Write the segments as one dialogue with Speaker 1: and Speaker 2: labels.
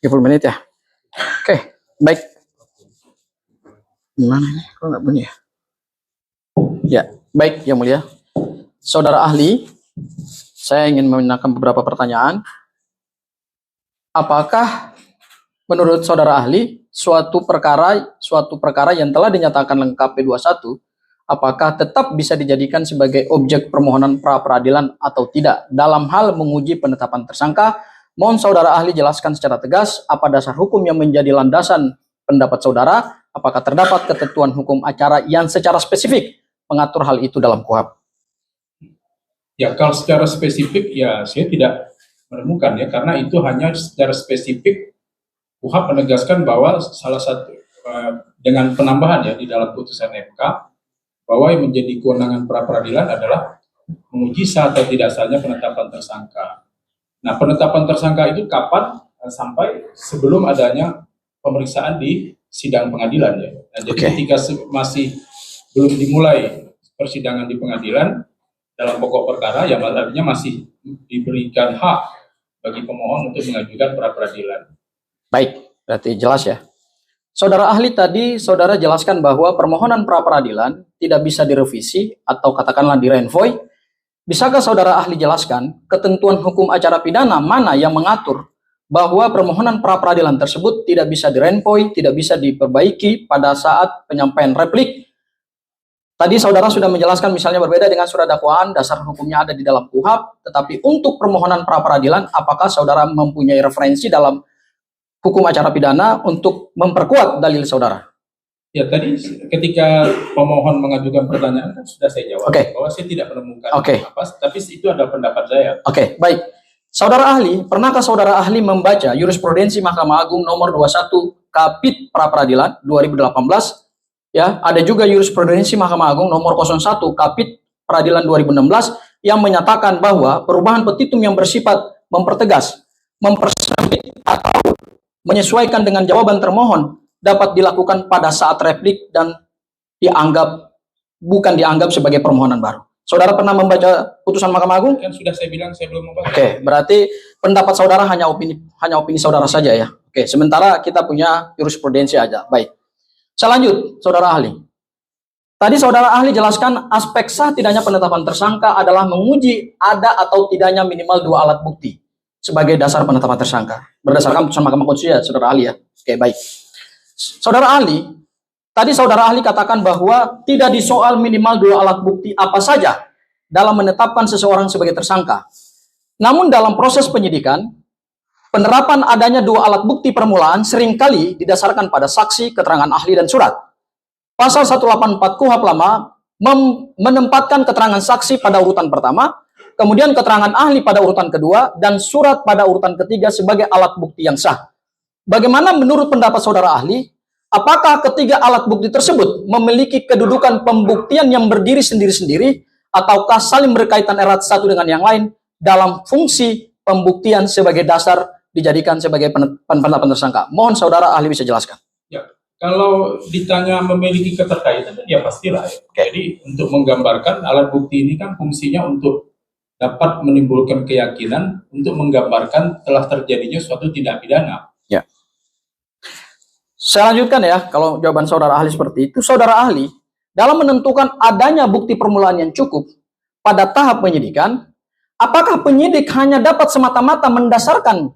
Speaker 1: 30 menit ya. Oke, baik. Gimana ini? Kok nggak bunyi ya? Ya, baik yang mulia. Saudara ahli, saya ingin menanyakan beberapa pertanyaan. Apakah menurut saudara ahli suatu perkara yang telah dinyatakan lengkap P21 apakah tetap bisa dijadikan sebagai objek permohonan pra peradilan atau tidak dalam hal menguji penetapan tersangka? Mohon saudara ahli jelaskan secara tegas apa dasar hukum yang menjadi landasan pendapat saudara, apakah terdapat ketentuan hukum acara yang secara spesifik mengatur hal itu dalam KUHP?
Speaker 2: Ya, kalau secara spesifik ya saya tidak menemukan ya, karena itu hanya secara spesifik KUHP menegaskan bahwa salah satu dengan penambahan ya di dalam putusan MK bahwa yang menjadi kewenangan pra peradilan adalah menguji sah atau tidak sahnya penetapan tersangka. Nah, penetapan tersangka itu kapan? Sampai sebelum adanya pemeriksaan di sidang pengadilan ya. Nah, jadi ketika masih belum dimulai persidangan di pengadilan dalam pokok perkara, ya artinya masih diberikan hak bagi pemohon untuk mengajukan pra peradilan.
Speaker 1: Baik, berarti jelas ya. Saudara ahli tadi saudara jelaskan bahwa permohonan pra peradilan tidak bisa direvisi atau katakanlah direnvoy. Bisakah saudara ahli jelaskan ketentuan hukum acara pidana mana yang mengatur bahwa permohonan pra peradilan tersebut tidak bisa direnvoy, tidak bisa diperbaiki pada saat penyampaian replik? Tadi saudara sudah menjelaskan misalnya berbeda dengan surat dakwaan, dasar hukumnya ada di dalam KUHP, tetapi untuk permohonan pra peradilan apakah saudara mempunyai referensi dalam hukum acara pidana untuk memperkuat dalil saudara?
Speaker 2: Ya, tadi ketika pemohon mengajukan pertanyaan kan sudah saya jawab bahwa saya tidak menemukan apa, tapi itu adalah pendapat saya.
Speaker 1: Oke, baik. Saudara ahli, pernahkah saudara ahli membaca jurisprudensi Mahkamah Agung nomor 21 Kapit Pra Peradilan 2018? Ya, ada juga jurisprudensi Mahkamah Agung nomor 01 Kapit Peradilan 2016 yang menyatakan bahwa perubahan petitum yang bersifat mempertegas, mempersempit atau menyesuaikan dengan jawaban termohon dapat dilakukan pada saat replik dan bukan dianggap sebagai permohonan baru. Saudara pernah membaca putusan Mahkamah Agung?
Speaker 2: Kan sudah saya bilang saya belum membaca.
Speaker 1: Oke, berarti pendapat saudara hanya opini saudara saja ya. Oke, sementara kita punya jurisprudensi aja. Baik. Saya lanjut, saudara ahli. Tadi saudara ahli jelaskan aspek sah tidaknya penetapan tersangka adalah menguji ada atau tidaknya minimal 2 alat bukti sebagai dasar penetapan tersangka. Berdasarkan putusan Mahkamah Konstitusi ya, saudara ahli ya. Oke, baik. Saudara ahli, tadi saudara ahli katakan bahwa tidak disoal minimal 2 alat bukti apa saja dalam menetapkan seseorang sebagai tersangka. Namun dalam proses penyidikan, penerapan adanya 2 alat bukti permulaan seringkali didasarkan pada saksi, keterangan ahli, dan surat. Pasal 184 KUHP lama menempatkan keterangan saksi pada urutan pertama, kemudian keterangan ahli pada urutan kedua, dan surat pada urutan ketiga sebagai alat bukti yang sah. Bagaimana menurut pendapat saudara ahli, apakah ketiga alat bukti tersebut memiliki kedudukan pembuktian yang berdiri sendiri-sendiri, ataukah saling berkaitan erat satu dengan yang lain dalam fungsi pembuktian sebagai dasar dijadikan sebagai penetapan tersangka? Mohon saudara ahli bisa jelaskan.
Speaker 2: Ya, kalau ditanya memiliki keterkaitan, ya pastilah. Ya. Jadi untuk menggambarkan alat bukti ini kan fungsinya untuk dapat menimbulkan keyakinan untuk menggambarkan telah terjadinya suatu tindak pidana.
Speaker 1: Ya. Saya lanjutkan ya, kalau jawaban saudara ahli seperti itu, saudara ahli dalam menentukan adanya bukti permulaan yang cukup pada tahap penyidikan, apakah penyidik hanya dapat semata-mata mendasarkan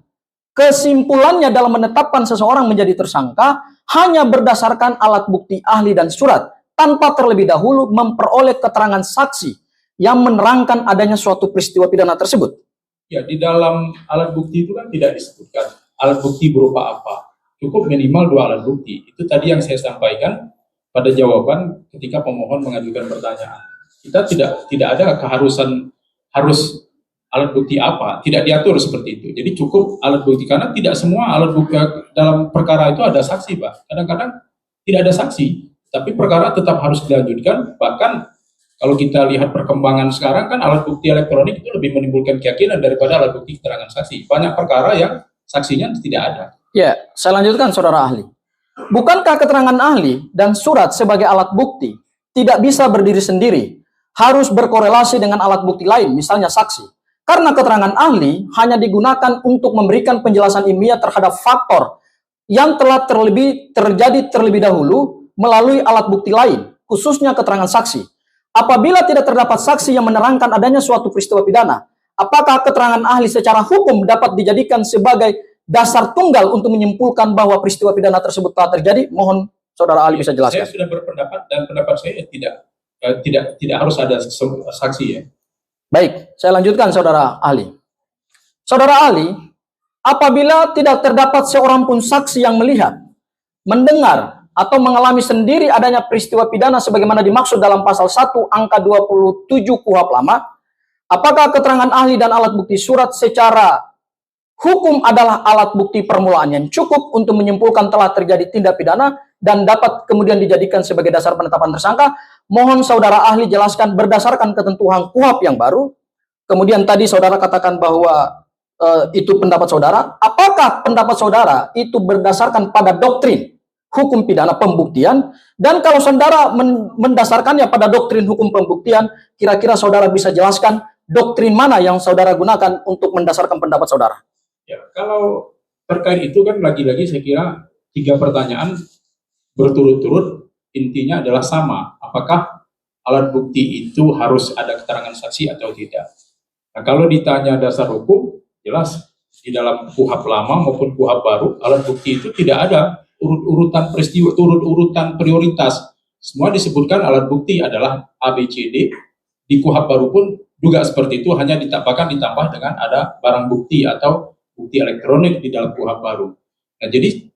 Speaker 1: kesimpulannya dalam menetapkan seseorang menjadi tersangka hanya berdasarkan alat bukti ahli dan surat, tanpa terlebih dahulu memperoleh keterangan saksi yang menerangkan adanya suatu peristiwa pidana tersebut?
Speaker 2: Ya, di dalam alat bukti itu kan tidak disebutkan alat bukti berupa apa. Cukup minimal 2 alat bukti. Itu tadi yang saya sampaikan pada jawaban ketika pemohon mengajukan pertanyaan. Kita tidak ada keharusan harus alat bukti apa, tidak diatur seperti itu. Jadi cukup alat bukti, karena tidak semua alat bukti dalam perkara itu ada saksi, Pak. Kadang-kadang tidak ada saksi, tapi perkara tetap harus dilanjutkan. Bahkan kalau kita lihat perkembangan sekarang kan alat bukti elektronik itu lebih menimbulkan keyakinan daripada alat bukti keterangan saksi. Banyak perkara yang saksinya tidak ada.
Speaker 1: Ya, saya lanjutkan saudara ahli. Bukankah keterangan ahli dan surat sebagai alat bukti tidak bisa berdiri sendiri, harus berkorelasi dengan alat bukti lain, misalnya saksi? Karena keterangan ahli hanya digunakan untuk memberikan penjelasan ilmiah terhadap faktor yang telah terjadi terlebih dahulu melalui alat bukti lain, khususnya keterangan saksi. Apabila tidak terdapat saksi yang menerangkan adanya suatu peristiwa pidana, apakah keterangan ahli secara hukum dapat dijadikan sebagai dasar tunggal untuk menyimpulkan bahwa peristiwa pidana tersebut telah terjadi? Mohon saudara ahli bisa jelaskan.
Speaker 2: Saya sudah berpendapat dan pendapat saya tidak harus ada saksi ya.
Speaker 1: Baik, saya lanjutkan saudara ahli. Saudara ahli, apabila tidak terdapat seorang pun saksi yang melihat, mendengar, atau mengalami sendiri adanya peristiwa pidana sebagaimana dimaksud dalam pasal 1 angka 27 KUHP lama, apakah keterangan ahli dan alat bukti surat secara hukum adalah alat bukti permulaan yang cukup untuk menyimpulkan telah terjadi tindak pidana dan dapat kemudian dijadikan sebagai dasar penetapan tersangka? Mohon saudara ahli jelaskan berdasarkan ketentuan KUHP yang baru. Kemudian tadi saudara katakan bahwa itu pendapat saudara. Apakah pendapat saudara itu berdasarkan pada doktrin hukum pidana pembuktian? Dan kalau saudara mendasarkannya pada doktrin hukum pembuktian, kira-kira saudara bisa jelaskan doktrin mana yang saudara gunakan untuk mendasarkan pendapat saudara?
Speaker 2: Ya, kalau terkait itu kan lagi-lagi saya kira 3 pertanyaan berturut-turut intinya adalah sama. Apakah alat bukti itu harus ada keterangan saksi atau tidak? Nah, kalau ditanya dasar hukum, jelas di dalam KUHP lama maupun KUHP baru, alat bukti itu tidak ada urutan peristiwa, urutan prioritas. Semua disebutkan alat bukti adalah ABCD. Di KUHP baru pun juga seperti itu, hanya ditambah dengan ada barang bukti atau bukti elektronik di dalam KUHP baru. Nah, jadi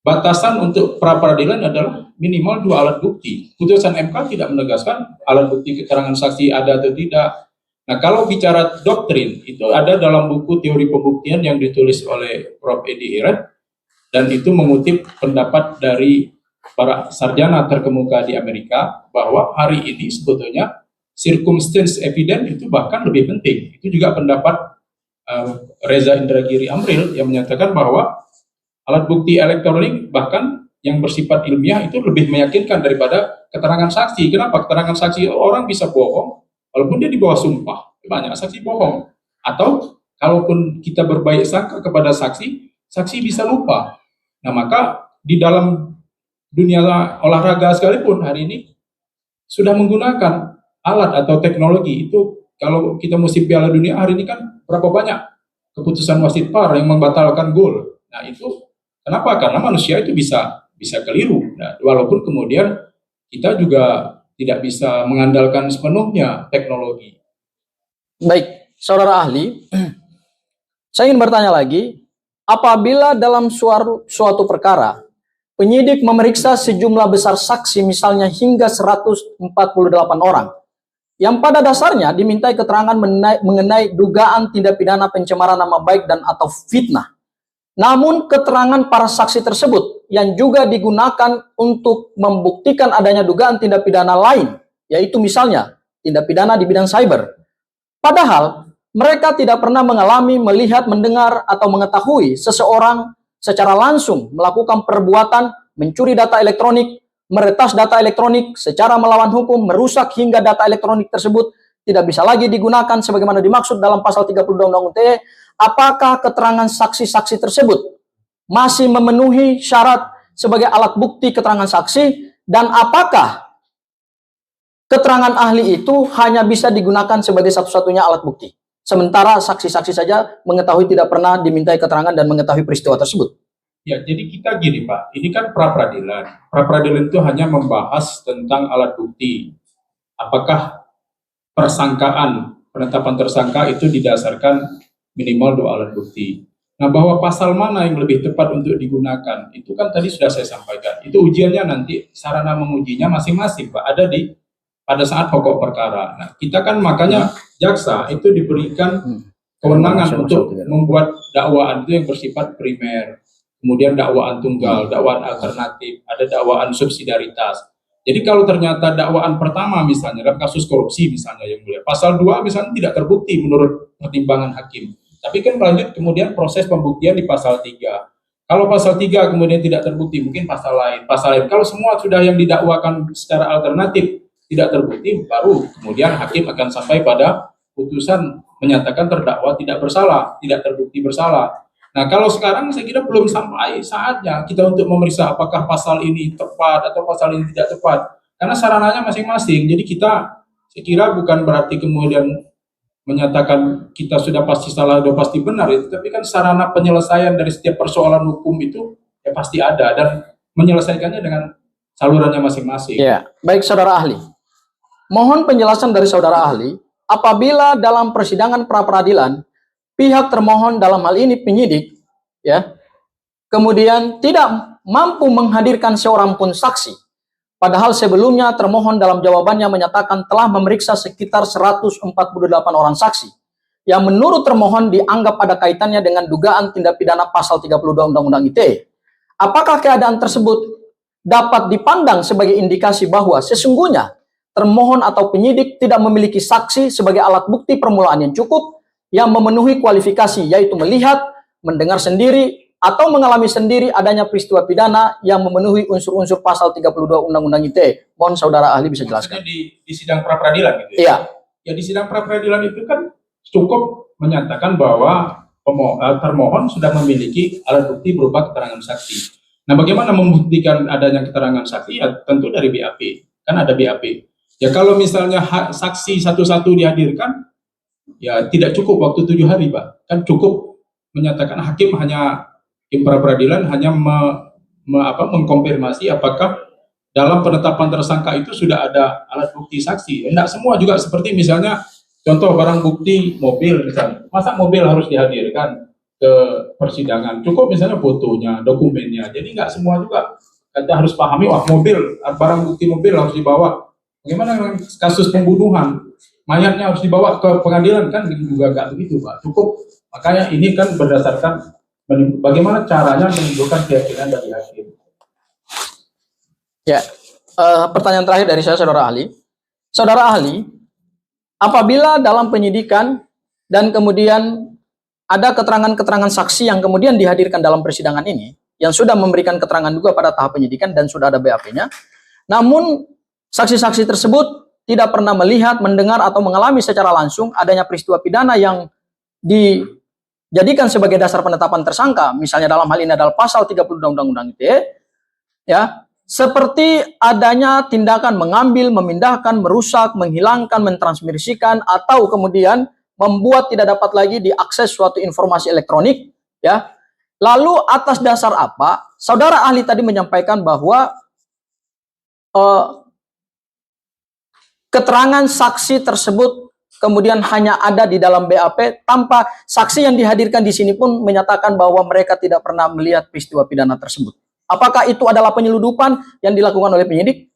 Speaker 2: batasan untuk pra-peradilan adalah minimal 2 alat bukti. Putusan MK tidak menegaskan alat bukti keterangan saksi ada atau tidak. Nah, kalau bicara doktrin, itu ada dalam buku teori pembuktian yang ditulis oleh Prof. Edi Hiret, dan itu mengutip pendapat dari para sarjana terkemuka di Amerika, bahwa hari ini sebetulnya circumstance evidence itu bahkan lebih penting. Itu juga pendapat Reza Indragiri Amril yang menyatakan bahwa alat bukti elektronik bahkan yang bersifat ilmiah itu lebih meyakinkan daripada keterangan saksi. Kenapa? Keterangan saksi orang bisa bohong walaupun dia di bawah sumpah. Banyak saksi bohong. Atau kalaupun kita berbaik sangka kepada saksi, saksi bisa lupa. Nah, maka di dalam dunia olahraga sekalipun hari ini sudah menggunakan alat atau teknologi itu. Kalau kita musim Piala Dunia hari ini kan berapa banyak keputusan wasit VAR yang membatalkan gol. Nah, itu kenapa? Karena manusia itu bisa keliru. Nah, walaupun kemudian kita juga tidak bisa mengandalkan sepenuhnya teknologi.
Speaker 1: Baik, saudara ahli, saya ingin bertanya lagi, apabila dalam suatu perkara, penyidik memeriksa sejumlah besar saksi misalnya hingga 148 orang, yang pada dasarnya dimintai keterangan mengenai dugaan tindak pidana pencemaran nama baik dan atau fitnah. Namun keterangan para saksi tersebut yang juga digunakan untuk membuktikan adanya dugaan tindak pidana lain, yaitu misalnya tindak pidana di bidang cyber. Padahal mereka tidak pernah mengalami, melihat, mendengar, atau mengetahui seseorang secara langsung melakukan perbuatan mencuri data elektronik, meretas data elektronik secara melawan hukum, merusak hingga data elektronik tersebut tidak bisa lagi digunakan sebagaimana dimaksud dalam pasal 32 Undang-Undang ITE. Apakah keterangan saksi-saksi tersebut masih memenuhi syarat sebagai alat bukti keterangan saksi, dan apakah keterangan ahli itu hanya bisa digunakan sebagai satu-satunya alat bukti, sementara saksi-saksi saja mengetahui tidak pernah dimintai keterangan dan mengetahui peristiwa tersebut?
Speaker 2: Ya, jadi kita gini Pak, ini kan pra-peradilan. Pra-peradilan itu hanya membahas tentang alat bukti. Apakah persangkaan, penetapan tersangka itu didasarkan minimal 2 alat bukti. Nah, bahwa pasal mana yang lebih tepat untuk digunakan, itu kan tadi sudah saya sampaikan. Itu ujiannya nanti, sarana mengujinya masing-masing Pak, ada di pada saat pokok perkara. Nah, kita kan makanya jaksa itu diberikan kewenangan untuk membuat dakwaan itu yang bersifat primer. Kemudian dakwaan tunggal, dakwaan alternatif, ada dakwaan subsidiaritas. Jadi kalau ternyata dakwaan pertama misalnya dalam kasus korupsi misalnya yang mulia, pasal 2 misalnya tidak terbukti menurut pertimbangan hakim. Tapi kan lanjut kemudian proses pembuktian di pasal 3. Kalau pasal 3 kemudian tidak terbukti, mungkin pasal lain. Kalau semua sudah yang didakwakan secara alternatif tidak terbukti, baru kemudian hakim akan sampai pada putusan menyatakan terdakwa tidak bersalah, tidak terbukti bersalah. Nah, kalau sekarang saya kira belum sampai saatnya kita untuk memeriksa apakah pasal ini tepat atau pasal ini tidak tepat. Karena sarananya masing-masing. Jadi saya kira bukan berarti kemudian menyatakan kita sudah pasti salah, sudah pasti benar, itu, tapi kan sarana penyelesaian dari setiap persoalan hukum itu ya pasti ada dan menyelesaikannya dengan salurannya masing-masing.
Speaker 1: Ya, baik saudara ahli. Mohon penjelasan dari saudara ahli, apabila dalam persidangan pra-peradilan pihak termohon dalam hal ini penyidik, ya, kemudian tidak mampu menghadirkan seorang pun saksi, padahal sebelumnya termohon dalam jawabannya menyatakan telah memeriksa sekitar 148 orang saksi, yang menurut termohon dianggap ada kaitannya dengan dugaan tindak pidana pasal 32 Undang-Undang ITE. Apakah keadaan tersebut dapat dipandang sebagai indikasi bahwa sesungguhnya termohon atau penyidik tidak memiliki saksi sebagai alat bukti permulaan yang cukup yang memenuhi kualifikasi, yaitu melihat, mendengar sendiri, atau mengalami sendiri adanya peristiwa pidana yang memenuhi unsur-unsur pasal 32 Undang-Undang ITE. Mohon saudara ahli bisa jelaskan.
Speaker 2: Di sidang pra-peradilan gitu ya?
Speaker 1: Iya.
Speaker 2: Ya, di sidang pra-peradilan itu kan cukup menyatakan bahwa termohon sudah memiliki alat bukti berupa keterangan saksi. Nah, bagaimana membuktikan adanya keterangan saksi? Ya tentu dari BAP. Kan ada BAP. Ya kalau misalnya saksi satu-satu dihadirkan, ya tidak cukup waktu 7 hari, Pak. Kan cukup menyatakan hakim pra-peradilan hanya mengkonfirmasi apakah dalam penetapan tersangka itu sudah ada alat bukti saksi. Tidak semua juga seperti misalnya contoh barang bukti mobil misalnya. Masa mobil harus dihadirkan ke persidangan? Cukup misalnya fotonya, dokumennya. Jadi nggak semua juga kita harus pahami, wah mobil, barang bukti mobil harus dibawa. Bagaimana dengan kasus pembunuhan? Mayatnya harus dibawa ke pengadilan, kan juga nggak begitu, Pak. Cukup. Makanya ini kan berdasarkan bagaimana caranya menimbulkan keyakinan dari hakim.
Speaker 1: Ya, pertanyaan terakhir dari saya, saudara ahli. Saudara ahli, apabila dalam penyidikan dan kemudian ada keterangan-keterangan saksi yang kemudian dihadirkan dalam persidangan ini, yang sudah memberikan keterangan juga pada tahap penyidikan dan sudah ada BAP-nya, namun saksi-saksi tersebut tidak pernah melihat, mendengar, atau mengalami secara langsung adanya peristiwa pidana yang dijadikan sebagai dasar penetapan tersangka, misalnya dalam hal ini adalah pasal 32 Undang-Undang ITE, ya, seperti adanya tindakan mengambil, memindahkan, merusak, menghilangkan, mentransmisikan, atau kemudian membuat tidak dapat lagi diakses suatu informasi elektronik, ya. Lalu atas dasar apa saudara ahli tadi menyampaikan bahwa keterangan saksi tersebut kemudian hanya ada di dalam BAP tanpa saksi yang dihadirkan di sini pun menyatakan bahwa mereka tidak pernah melihat peristiwa pidana tersebut? Apakah itu adalah penyeludupan yang dilakukan oleh penyidik?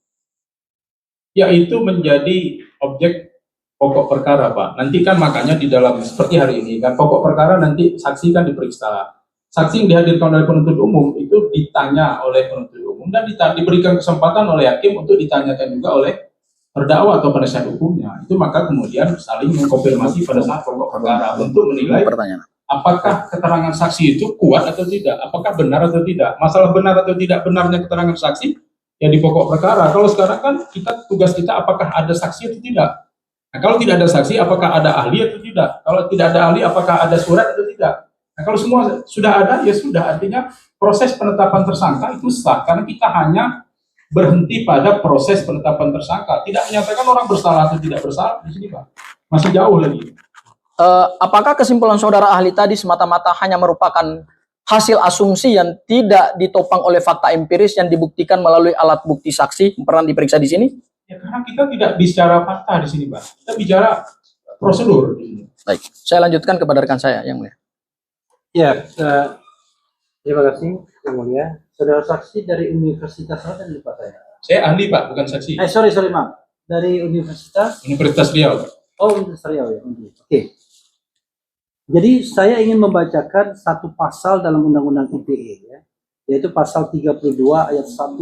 Speaker 2: Ya, itu menjadi objek pokok perkara, Pak. Nanti kan makanya di dalam seperti hari ini kan pokok perkara nanti saksi kan diperiksa. Saksi yang dihadirkan oleh penuntut umum itu ditanya oleh penuntut umum dan diberikan kesempatan oleh hakim untuk ditanyakan juga oleh terdakwa atau penasihat hukumnya. Itu maka kemudian saling mengkonfirmasi pada saat pokok perkara untuk menilai apakah keterangan saksi itu kuat atau tidak, apakah benar atau tidak. Masalah benar atau tidak benarnya keterangan saksi ya di pokok perkara. Kalau sekarang kan tugas kita apakah ada saksi atau tidak. Nah, kalau tidak ada saksi, apakah ada ahli atau tidak? Kalau tidak ada ahli, apakah ada surat atau tidak? Nah, kalau semua sudah ada, ya sudah. Artinya proses penetapan tersangka itu sah, karena kita hanya berhenti pada proses penetapan tersangka. Tidak menyatakan orang bersalah atau tidak bersalah di sini, Pak. Masih jauh lagi.
Speaker 1: Apakah kesimpulan saudara ahli tadi semata-mata hanya merupakan hasil asumsi yang tidak ditopang oleh fakta empiris yang dibuktikan melalui alat bukti saksi pernah diperiksa di sini?
Speaker 2: Ya, karena kita tidak bicara fakta di sini, Pak. Kita bicara prosedur di sini.
Speaker 1: Baik, saya lanjutkan kepada rekan saya yang mulia.
Speaker 3: Ya, terima kasih yang mulia. Saudara saksi dari Universitas mana tadi, Pak saya?
Speaker 2: Saya ahli, Pak, bukan saksi.
Speaker 3: Sorry maaf. Dari Universitas
Speaker 2: Riau.
Speaker 3: Oh, Universitas Riau ya. Oke. Jadi saya ingin membacakan satu pasal dalam Undang-Undang ITE ya, yaitu pasal 32 ayat 1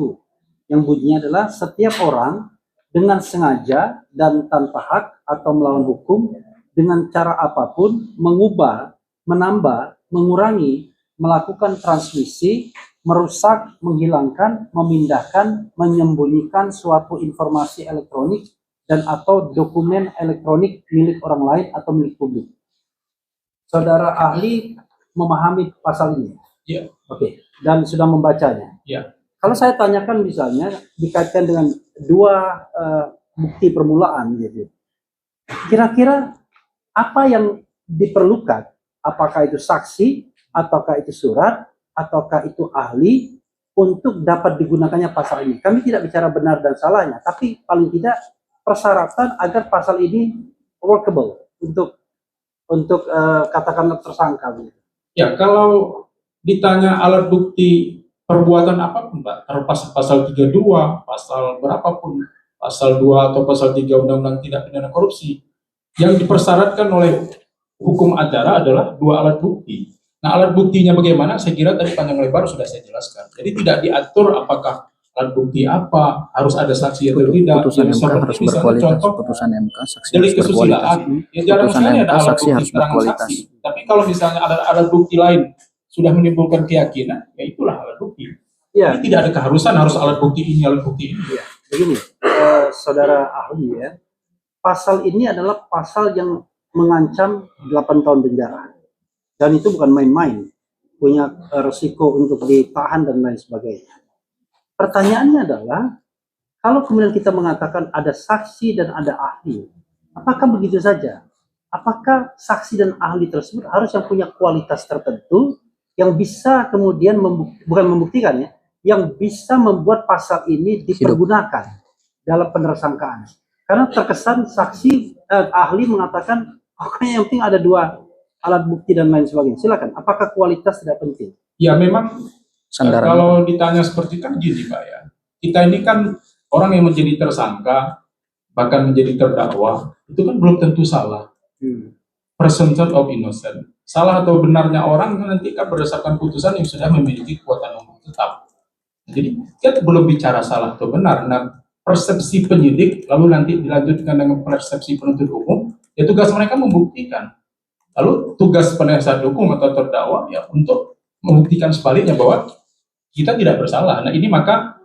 Speaker 3: yang bunyinya adalah setiap orang dengan sengaja dan tanpa hak atau melawan hukum dengan cara apapun mengubah, menambah, mengurangi, melakukan transmisi, merusak, menghilangkan, memindahkan, menyembunyikan suatu informasi elektronik dan atau dokumen elektronik milik orang lain atau milik publik. saudara ahli memahami pasal ini.
Speaker 2: Ya,
Speaker 3: Oke, dan sudah membacanya.
Speaker 2: ya.
Speaker 3: Kalau saya tanyakan misalnya dikaitkan dengan dua bukti permulaan gitu. Kira-kira apa yang diperlukan? Apakah itu saksi, ataukah itu surat, ataukah itu ahli untuk dapat digunakannya pasal ini? Kami tidak bicara benar dan salahnya, tapi paling tidak persyaratan agar pasal ini workable untuk katakanlah tersangka. Gitu.
Speaker 2: Ya, kalau ditanya alat bukti perbuatan apapun, Pak, terlepas pasal 32, pasal berapapun, pasal 2 atau pasal 3 Undang-Undang Tindak Pidana Korupsi, yang dipersyaratkan oleh hukum acara adalah dua alat bukti. Nah, alat buktinya bagaimana? Saya kira tadi panjang lebar sudah saya jelaskan. Jadi tidak diatur apakah alat bukti apa, harus ada saksi atau tidak.
Speaker 1: Putusan
Speaker 2: Jadi
Speaker 1: MK harus
Speaker 2: misalnya
Speaker 1: berkualitas.
Speaker 2: contoh,
Speaker 1: Putusan MK saksi
Speaker 2: delik
Speaker 1: harus berkualitas.
Speaker 2: kesusilaan, ya jarang
Speaker 1: Putusan
Speaker 2: sekali
Speaker 1: MK
Speaker 2: ada alat
Speaker 1: saksi
Speaker 2: bukti
Speaker 1: harus
Speaker 2: keterangan
Speaker 1: berkualitas.
Speaker 2: saksi. Tapi kalau misalnya ada alat bukti lain sudah menimbulkan keyakinan, ya itulah alat bukti.
Speaker 3: Ya,
Speaker 2: Jadi tidak ada keharusan harus alat bukti ini, alat bukti ini.
Speaker 3: ya. Begini, saudara ahli ya, pasal ini adalah pasal yang mengancam 8 tahun penjara. Dan itu bukan main-main, punya resiko untuk ditahan dan lain sebagainya. Pertanyaannya adalah, kalau kemudian kita mengatakan ada saksi dan ada ahli, apakah begitu saja? Apakah saksi dan ahli tersebut harus yang punya kualitas tertentu yang bisa kemudian bukan membuktikan ya, yang bisa membuat pasal ini dipergunakan dalam penersangkaan? Karena terkesan saksi ahli mengatakan pokoknya yang penting ada dua alat bukti dan lain sebagainya. Silakan. Apakah kualitas tidak penting?
Speaker 2: Ya memang
Speaker 1: Sandaran.
Speaker 2: kalau ditanya seperti kan gini Pak ya, kita ini kan orang yang menjadi tersangka bahkan menjadi terdakwa itu kan belum tentu salah. Presumption of innocent. Salah atau benarnya orang nanti kan berdasarkan putusan yang sudah memiliki kekuatan hukum tetap. Jadi kita belum bicara salah atau benar. Nah, persepsi penyidik lalu nanti dilanjutkan dengan persepsi penuntut umum, ya tugas mereka membuktikan. Lalu tugas penasihat hukum atau terdakwa ya untuk membuktikan sebaliknya bahwa kita tidak bersalah. Nah ini maka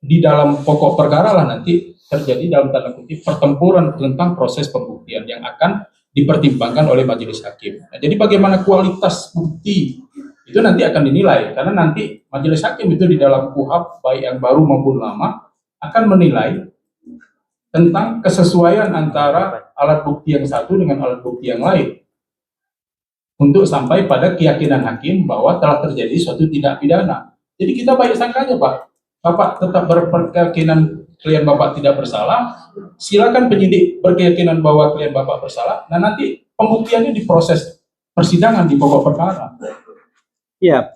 Speaker 2: di dalam pokok perkara lah nanti terjadi dalam tanda kutip pertempuran tentang proses pembuktian yang akan dipertimbangkan oleh majelis hakim. Nah, jadi bagaimana kualitas bukti itu nanti akan dinilai karena nanti majelis hakim itu di dalam KUHP baik yang baru maupun lama akan menilai tentang kesesuaian antara alat bukti yang satu dengan alat bukti yang lain untuk sampai pada keyakinan hakim bahwa telah terjadi suatu tindak pidana. Jadi kita baik sangka aja Pak, Bapak tetap berkeyakinan klien Bapak tidak bersalah, silakan penyidik berkeyakinan bahwa klien Bapak bersalah, nah nanti pembuktiannya di proses persidangan di pokok perkara.
Speaker 3: Ya,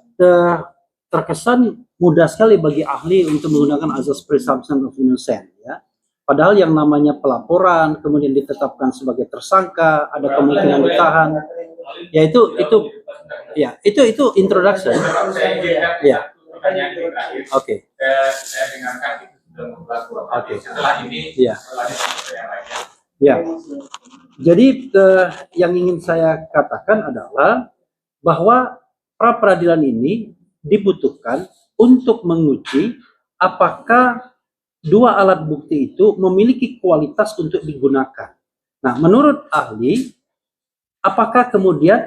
Speaker 3: terkesan mudah sekali bagi ahli untuk menggunakan azas presumption of innocence ya. Padahal yang namanya pelaporan kemudian ditetapkan sebagai tersangka, ada kemungkinan ditahan. Ya itu introduction. Ya. Oke.
Speaker 2: Saya dengarkan itu sudah berlaku.
Speaker 3: Oke.
Speaker 2: Setelah ini,
Speaker 3: Ya.
Speaker 2: yang lainnya.
Speaker 3: Ya. Jadi yang ingin saya katakan adalah bahwa pra peradilan ini dibutuhkan untuk menguji apakah dua alat bukti itu memiliki kualitas untuk digunakan. Nah, menurut ahli, apakah kemudian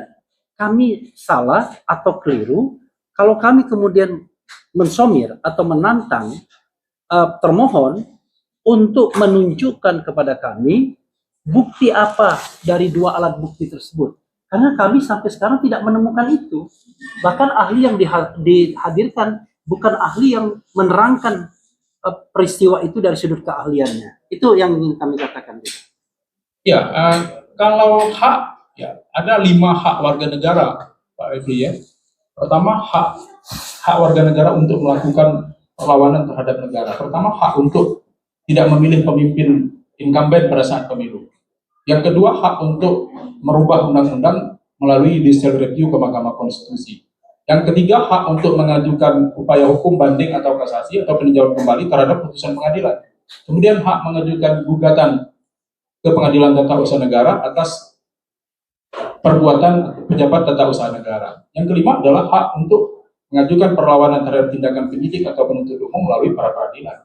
Speaker 3: kami salah atau keliru kalau kami kemudian mensomir atau menantang termohon untuk menunjukkan kepada kami bukti apa dari dua alat bukti tersebut? Karena kami sampai sekarang tidak menemukan itu. Bahkan ahli yang dihadirkan bukan ahli yang menerangkan peristiwa itu dari sudut keahliannya. Itu yang ingin kami katakan.
Speaker 2: Ya, kalau hak, ya ada 5 hak warga negara, Pak Refli ya. Pertama, hak warga negara untuk melakukan perlawanan terhadap negara. Pertama, hak untuk tidak memilih pemimpin incumbent pada saat pemilu. Yang kedua, hak untuk merubah undang-undang melalui judicial review ke Mahkamah Konstitusi. Yang ketiga, hak untuk mengajukan upaya hukum banding atau kasasi atau peninjauan kembali terhadap putusan pengadilan. Kemudian hak mengajukan gugatan ke Pengadilan Tata Usaha Negara atas perbuatan pejabat tata usaha negara. Yang kelima adalah hak untuk mengajukan perlawanan terhadap tindakan penyidik atau penuntut umum melalui para peradilan.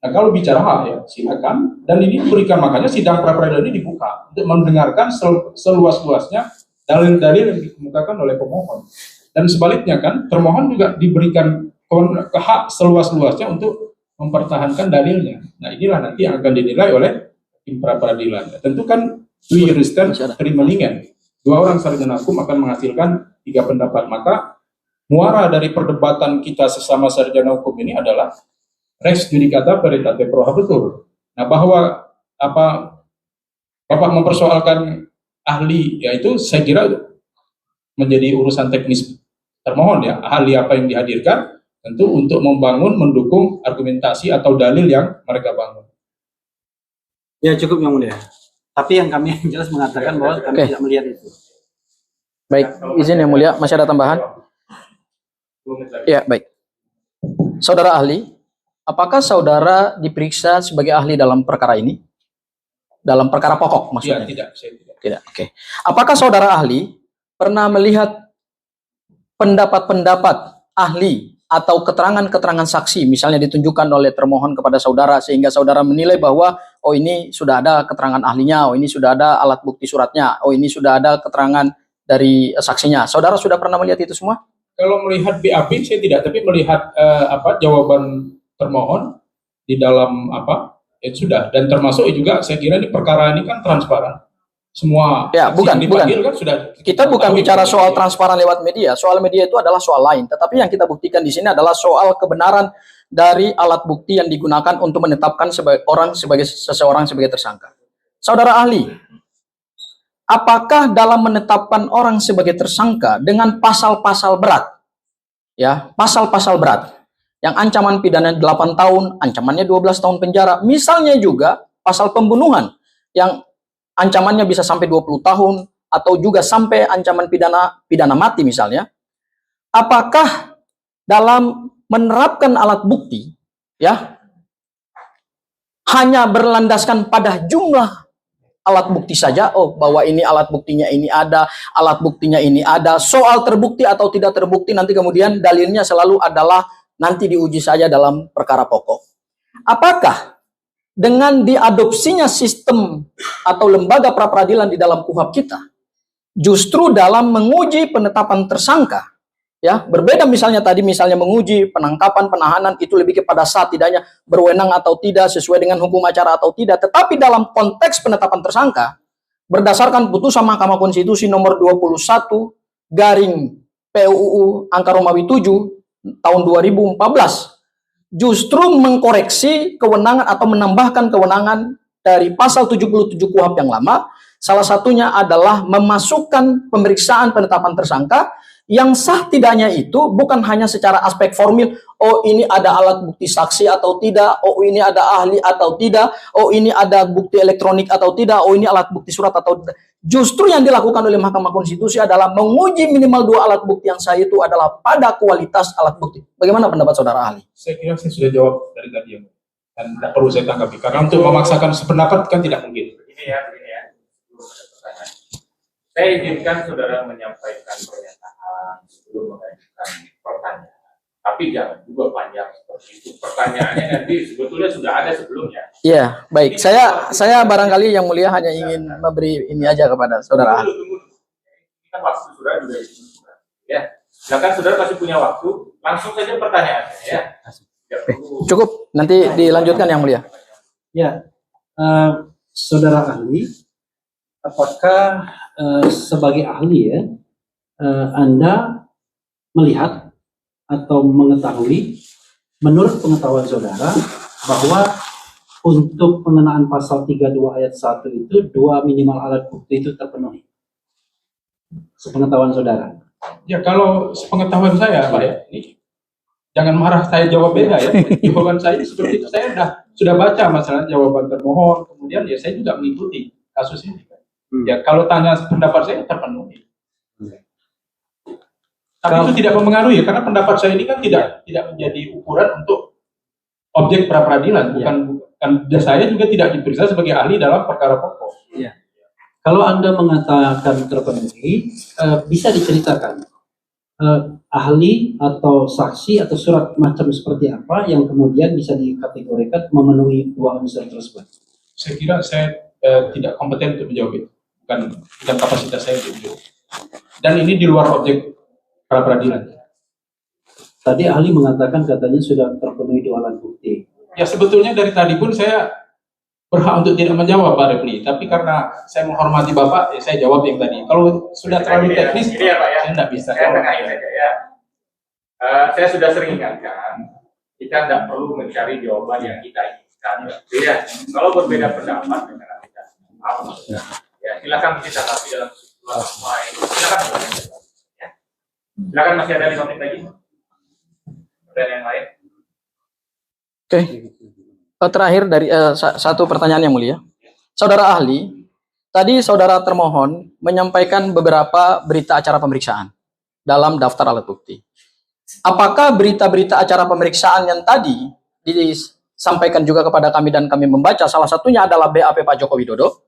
Speaker 2: Nah kalau bicara hak ya silakan, dan ini diberikan makanya sidang pra peradilan ini dibuka untuk mendengarkan seluas-luasnya dalil-dalil yang dikemukakan oleh pemohon. Dan sebaliknya kan, termohon juga diberikan hak seluas-luasnya untuk mempertahankan dalilnya. Nah, inilah nanti yang akan dinilai oleh tim pra peradilan. Tentu kan dui juristem primelingan. Dua orang sarjana hukum akan menghasilkan 3 pendapat. Maka muara dari perdebatan kita sesama sarjana hukum ini adalah res judicata veritate pro habetur. Nah, bahwa Bapak mempersoalkan ahli, yaitu saya kira menjadi urusan teknis termohon ya, ahli apa yang dihadirkan tentu untuk membangun, mendukung argumentasi atau dalil yang mereka bangun.
Speaker 3: Ya cukup yang mulia. Tapi yang kami jelas mengatakan bahwa kami tidak melihat itu.
Speaker 1: Baik, izin yang mulia, masih ada tambahan? Ya, baik. Saudara ahli, apakah saudara diperiksa sebagai ahli dalam perkara ini? Dalam perkara pokok maksudnya?
Speaker 2: Ya, tidak, saya tidak.
Speaker 1: Tidak, oke. Apakah saudara ahli pernah melihat pendapat-pendapat ahli atau keterangan-keterangan saksi misalnya ditunjukkan oleh termohon kepada saudara sehingga saudara menilai bahwa oh ini sudah ada keterangan ahlinya, oh ini sudah ada alat bukti suratnya, oh ini sudah ada keterangan dari saksinya. Saudara sudah pernah melihat itu semua?
Speaker 2: Kalau melihat BAP saya tidak, tapi melihat jawaban termohon di dalam ya sudah, dan termasuk juga saya kira di perkara ini kan transparan. Semua
Speaker 1: ya, bukan.
Speaker 2: Kan sudah
Speaker 1: kita bukan bicara soal transparan lewat media. Soal media itu adalah soal lain. Tetapi yang kita buktikan di sini adalah soal kebenaran dari alat bukti yang digunakan untuk menetapkan seseorang sebagai tersangka. Saudara ahli, apakah dalam menetapkan orang sebagai tersangka dengan pasal-pasal berat, ya, pasal-pasal berat, yang ancaman pidana 8 tahun, ancamannya 12 tahun penjara, misalnya juga pasal pembunuhan, yang ancamannya bisa sampai 20 tahun, atau juga sampai ancaman pidana mati misalnya, apakah dalam menerapkan alat bukti, ya, hanya berlandaskan pada jumlah alat bukti saja, oh bahwa ini alat buktinya ini ada, alat buktinya ini ada, soal terbukti atau tidak terbukti nanti kemudian dalilnya selalu adalah nanti diuji saja dalam perkara pokok. Apakah dengan diadopsinya sistem atau lembaga pra-peradilan di dalam KUHP kita, justru dalam menguji penetapan tersangka, ya berbeda misalnya tadi menguji penangkapan, penahanan itu lebih kepada sah tidaknya berwenang atau tidak sesuai dengan hukum acara atau tidak, tetapi dalam konteks penetapan tersangka berdasarkan putusan Mahkamah Konstitusi nomor 21 garing PUU angka Romawi 7 tahun 2014 justru mengkoreksi kewenangan atau menambahkan kewenangan dari pasal 77 KUHP yang lama. Salah satunya adalah memasukkan pemeriksaan penetapan tersangka yang sah tidaknya itu bukan hanya secara aspek formil, oh ini ada alat bukti saksi atau tidak, oh ini ada ahli atau tidak, oh ini ada bukti elektronik atau tidak, oh ini alat bukti surat atau tidak. Justru yang dilakukan oleh Mahkamah Konstitusi adalah menguji minimal 2 alat bukti yang sah itu adalah pada kualitas alat bukti. Bagaimana pendapat saudara ahli?
Speaker 2: Saya kira saya sudah jawab dari tadi dan tidak perlu saya tanggapi karena untuk memaksakan sependapat kan tidak mungkin.
Speaker 4: Begini ya. Saya izinkan saudara menyampaikan pernyataan sebelum mengajukan pertanyaan. Tapi jangan juga panjang seperti itu. Pertanyaannya nanti sebetulnya sudah ada sebelumnya.
Speaker 1: Iya, baik. Saya barangkali yang mulia hanya ingin memberi ini aja kepada saudara.
Speaker 4: Tunggu. Kan waktu saudara sudah disebutkan. Ya. Silakan saudara masih punya waktu. Langsung saja pertanyaannya ya.
Speaker 1: Cukup, nanti dilanjutkan yang mulia.
Speaker 3: Ya, saudara ahli, apakah sebagai ahli ya, Anda melihat atau mengetahui menurut pengetahuan saudara bahwa untuk pengenaan pasal 32 ayat 1 itu 2 minimal alat bukti itu terpenuhi? Sepengetahuan saudara.
Speaker 2: Ya kalau sepengetahuan saya Pak ya, ini jangan marah saya jawab beda ya. Jawaban saya seperti itu, saya sudah baca masalah jawaban termohon, kemudian ya saya juga mengikuti kasus ini. Ya kalau tanya pendapat saya terpenuhi. Tapi itu tidak mempengaruhi karena pendapat saya ini kan tidak menjadi ukuran untuk objek pra peradilan, bukan saya juga tidak diperiksa sebagai ahli dalam perkara pokok.
Speaker 3: Ya. Kalau Anda mengatakan terpenuhi, bisa diceritakan ahli atau saksi atau surat macam seperti apa yang kemudian bisa dikategorikan memenuhi 2 unsur tersebut?
Speaker 2: Saya kira saya tidak kompeten untuk menjawab itu, bukan kapasitas saya untuk menjawab. dan ini di luar objek pra peradilan.
Speaker 3: Tadi ahli mengatakan katanya sudah terpenuhi 2 alat bukti.
Speaker 2: Ya sebetulnya dari tadi pun saya berhak untuk tidak menjawab Pak Repli, tapi karena saya menghormati Bapak, ya saya jawab yang tadi. Kalau sudah terlalu teknis,
Speaker 4: ini ya Pak ya,
Speaker 2: saya tidak bisa
Speaker 4: saya
Speaker 2: jawab.
Speaker 4: tengahin aja ya. Saya sudah sering ingatkan, kita tidak perlu mencari jawaban yang kita inginkan. Ya, kalau berbeda pendapat dengan kita, apa? Ya, silakan kita kasih dalam semua ini. Silakan. Ya. Silakan, masih ada 5 menit lagi. Dan yang lain.
Speaker 1: Oke. Terakhir dari satu pertanyaan yang mulia. Saudara ahli, tadi saudara termohon menyampaikan beberapa berita acara pemeriksaan dalam daftar alat bukti. Apakah berita-berita acara pemeriksaan yang tadi disampaikan juga kepada kami dan kami membaca, salah satunya adalah BAP Pak Joko Widodo,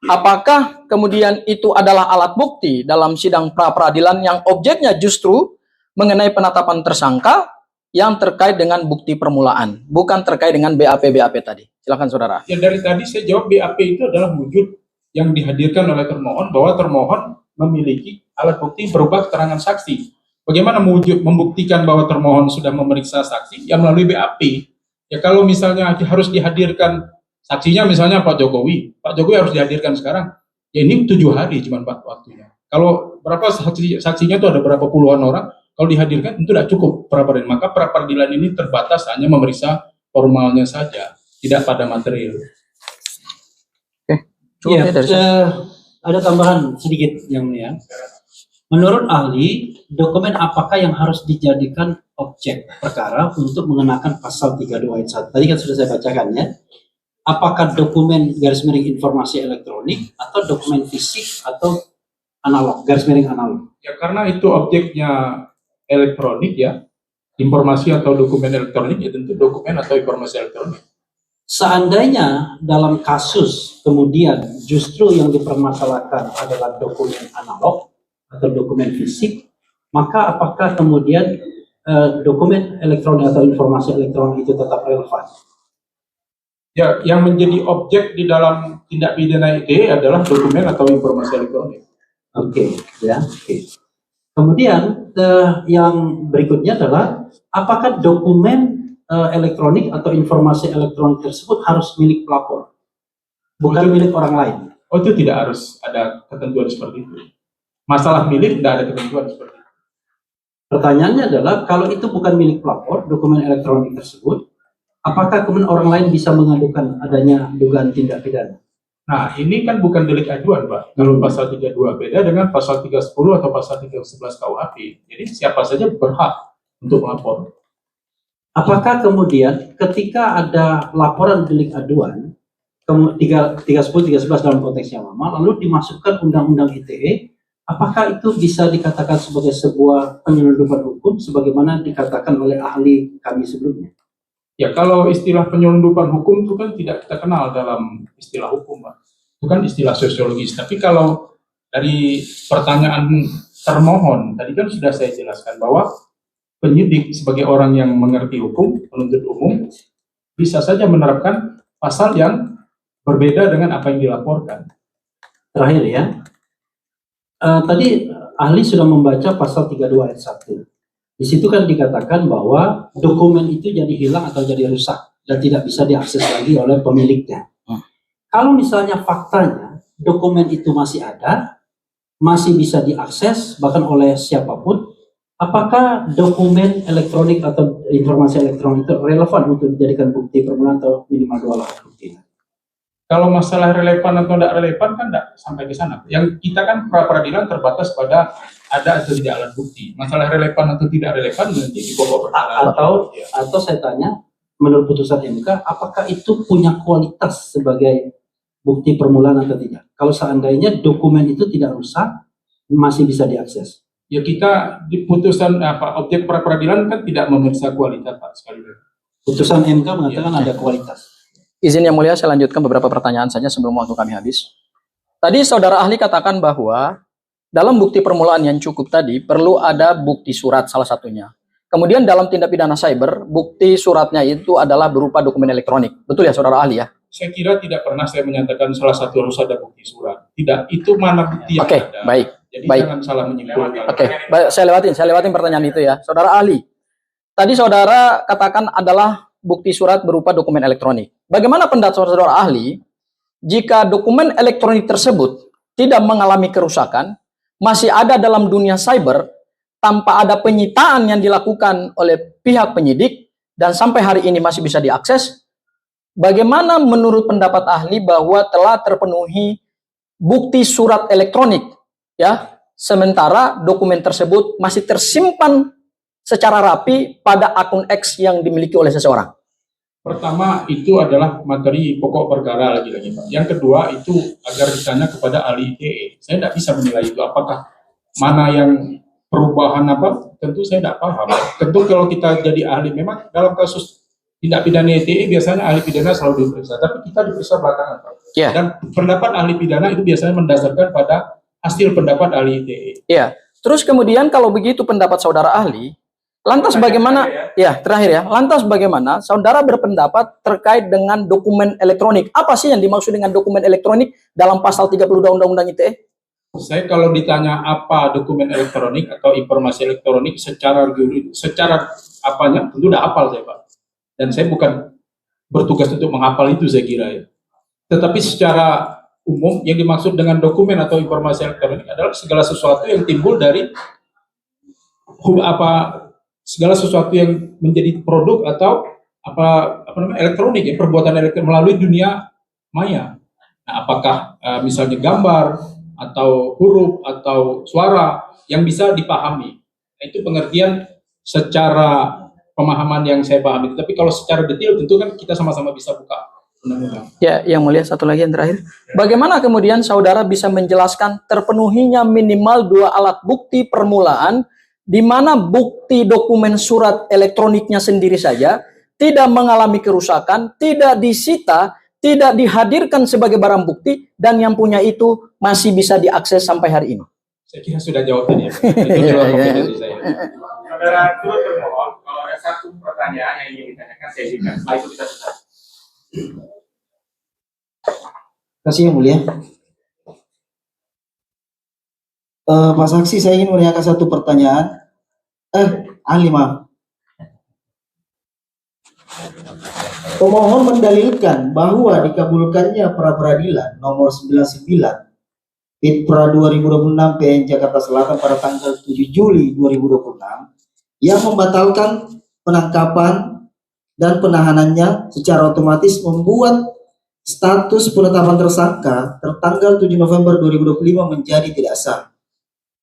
Speaker 1: apakah kemudian itu adalah alat bukti dalam sidang pra-peradilan yang objeknya justru mengenai penetapan tersangka yang terkait dengan bukti permulaan, bukan terkait dengan BAP tadi? Silakan saudara.
Speaker 2: Ya dari tadi saya jawab BAP itu adalah wujud yang dihadirkan oleh termohon, bahwa termohon memiliki alat bukti berupa keterangan saksi. Bagaimana membuktikan bahwa termohon sudah memeriksa saksi? Ya melalui BAP. Ya kalau misalnya harus dihadirkan saksinya, misalnya Pak Jokowi harus dihadirkan sekarang. Ya ini 7 hari cuma waktunya. Kalau berapa saksinya itu ada berapa puluhan orang, kalau dihadirkan tentu tidak cukup pra-peradilan. Maka pra-peradilan ini terbatas hanya memeriksa formalnya saja, tidak pada material.
Speaker 1: Cukup ya dari saya.
Speaker 3: Ada tambahan sedikit yang mulia. Menurut ahli, dokumen apakah yang harus dijadikan objek perkara untuk mengenakan pasal 32 ayat 1? Tadi kan sudah saya bacakan ya. Apakah dokumen garis miring informasi elektronik atau dokumen fisik atau analog, garis miring analog?
Speaker 2: Ya karena itu objeknya elektronik ya, informasi atau dokumen elektronik, ya tentu dokumen atau informasi elektronik.
Speaker 3: Seandainya dalam kasus kemudian justru yang dipermasalahkan adalah dokumen analog atau dokumen fisik, maka apakah kemudian dokumen elektronik atau informasi elektronik itu tetap relevan?
Speaker 2: Ya, yang menjadi objek di dalam tindak pidana ITE adalah dokumen atau informasi elektronik.
Speaker 3: Oke. Kemudian yang berikutnya adalah apakah dokumen elektronik atau informasi elektronik tersebut harus milik pelapor, bukan milik orang lain?
Speaker 2: Oh, itu tidak harus ada ketentuan seperti itu. Masalah milik tidak ada ketentuan seperti itu.
Speaker 3: Pertanyaannya adalah kalau itu bukan milik pelapor, dokumen elektronik tersebut, apakah kemudian orang lain bisa mengadukan adanya dugaan tindak pidana?
Speaker 2: Nah, ini kan bukan delik aduan, Pak. Kalau pasal 32 beda dengan pasal 310 atau pasal 311 KUHP. Jadi siapa saja berhak untuk melapor.
Speaker 3: Apakah kemudian ketika ada laporan delik aduan, 310, 311 dalam konteks yang lama, lalu dimasukkan undang-undang ITE, apakah itu bisa dikatakan sebagai sebuah penyelundupan hukum sebagaimana dikatakan oleh ahli kami sebelumnya?
Speaker 2: Ya, kalau istilah penyelundupan hukum itu kan tidak kita kenal dalam istilah hukum, Pak. Itu kan istilah sosiologis. Tapi kalau dari pertanyaan termohon, tadi kan sudah saya jelaskan bahwa penyidik sebagai orang yang mengerti hukum, penuntut umum, bisa saja menerapkan pasal yang berbeda dengan apa yang dilaporkan.
Speaker 3: Terakhir ya, tadi ahli sudah membaca pasal 32 ayat 1. Di situ kan dikatakan bahwa dokumen itu jadi hilang atau jadi rusak dan tidak bisa diakses lagi oleh pemiliknya. Kalau misalnya faktanya dokumen itu masih ada, masih bisa diakses bahkan oleh siapapun, apakah dokumen elektronik atau informasi elektronik itu relevan untuk dijadikan bukti permulaan atau minimal 2 alat bukti?
Speaker 2: Kalau masalah relevan atau tidak relevan kan tidak sampai ke sana. Yang kita kan pra-peradilan terbatas pada ada atau tidak alat bukti. Masalah relevan atau tidak relevan nanti di pokok perkara.
Speaker 3: Atau saya tanya, menurut putusan MK, apakah itu punya kualitas sebagai bukti permulaan atau tidak? Kalau seandainya dokumen itu tidak rusak, masih bisa diakses.
Speaker 2: Ya kita di putusan objek pra-peradilan kan tidak memeriksa kualitas, Pak, sekali lagi.
Speaker 3: Putusan MK mengatakan ada kualitas.
Speaker 1: Izin yang mulia, saya lanjutkan beberapa pertanyaan saja sebelum waktu kami habis. Tadi saudara ahli katakan bahwa dalam bukti permulaan yang cukup tadi perlu ada bukti surat salah satunya. Kemudian dalam tindak pidana cyber, bukti suratnya itu adalah berupa dokumen elektronik. Betul ya saudara ahli ya?
Speaker 2: Saya kira tidak pernah saya menyatakan salah satu harus ada bukti surat. Tidak, itu mana bukti yang
Speaker 1: Oke,
Speaker 2: ada.
Speaker 1: baik.
Speaker 2: Jadi
Speaker 1: Baik.
Speaker 2: jangan salah menyimpulkan.
Speaker 1: Oke, baik, saya lewatin pertanyaan itu ya. Saudara ahli, tadi saudara katakan adalah bukti surat berupa dokumen elektronik. Bagaimana pendapat saudara ahli jika dokumen elektronik tersebut tidak mengalami kerusakan, masih ada dalam dunia cyber, tanpa ada penyitaan yang dilakukan oleh pihak penyidik, dan sampai hari ini masih bisa diakses? Bagaimana menurut pendapat ahli bahwa telah terpenuhi bukti surat elektronik, ya, sementara dokumen tersebut masih tersimpan secara rapi pada akun X yang dimiliki oleh seseorang?
Speaker 2: Pertama, itu adalah materi pokok perkara lagi-lagi, Pak. Yang kedua, itu agar ditanya kepada ahli ITE. Saya tidak bisa menilai itu apakah mana yang perubahan apa, tentu saya tidak paham. Tentu kalau kita jadi ahli, memang dalam kasus tindak pidana ITE biasanya ahli pidana selalu diperiksa, tapi kita diperiksa belakangan, Pak.
Speaker 1: Ya.
Speaker 2: Dan pendapat ahli pidana itu biasanya mendasarkan pada hasil pendapat ahli ITE.
Speaker 1: Ya. Terus kemudian kalau begitu pendapat saudara ahli, lantas bagaimana, ya terakhir ya, lantas bagaimana saudara berpendapat terkait dengan dokumen elektronik? Apa sih yang dimaksud dengan dokumen elektronik dalam pasal 32 Undang-Undang ITE?
Speaker 2: Saya kalau ditanya apa dokumen elektronik atau informasi elektronik secara apanya, tentu udah hafal saya, Pak. Dan saya bukan bertugas untuk menghafal itu, saya kira ya. Tetapi secara umum yang dimaksud dengan dokumen atau informasi elektronik adalah segala sesuatu yang timbul dari segala sesuatu yang menjadi produk atau apa namanya elektronik ya, perbuatan elektronik melalui dunia maya. Nah, apakah misalnya gambar atau huruf atau suara yang bisa dipahami. Nah, itu pengertian secara pemahaman yang saya pahami. Tapi kalau secara detail tentu kan kita sama-sama bisa buka undang-undang.
Speaker 1: Ya, yang mulia, satu lagi yang terakhir. Bagaimana kemudian saudara bisa menjelaskan terpenuhinya minimal 2 alat bukti permulaan di mana bukti dokumen surat elektroniknya sendiri saja tidak mengalami kerusakan, tidak disita, tidak dihadirkan sebagai barang bukti, dan yang punya itu masih bisa diakses sampai hari ini?
Speaker 2: Saya kira sudah jawab tadi ya. Itu di luar kompetensi saya.
Speaker 4: Saudara turut bermohon, kalau ada satu pertanyaan yang ingin ditanyakan, saya izinkan. Setelah itu kita selesai.
Speaker 5: Terima kasih yang mulia. Pak Saksi, saya ingin menanyakan satu pertanyaan. Ahli, maaf. Pemohon mendalilkan bahwa dikabulkannya pra peradilan nomor 99 Pitpra 2026 PN Jakarta Selatan pada tanggal 7 Juli 2026 yang membatalkan penangkapan dan penahanannya secara otomatis membuat status penetapan tersangka tertanggal 7 November 2025 menjadi tidak sah.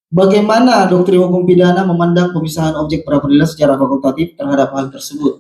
Speaker 5: Bagaimana doktrin hukum pidana memandang pemisahan objek pra peradilan secara fakultatif terhadap hal tersebut?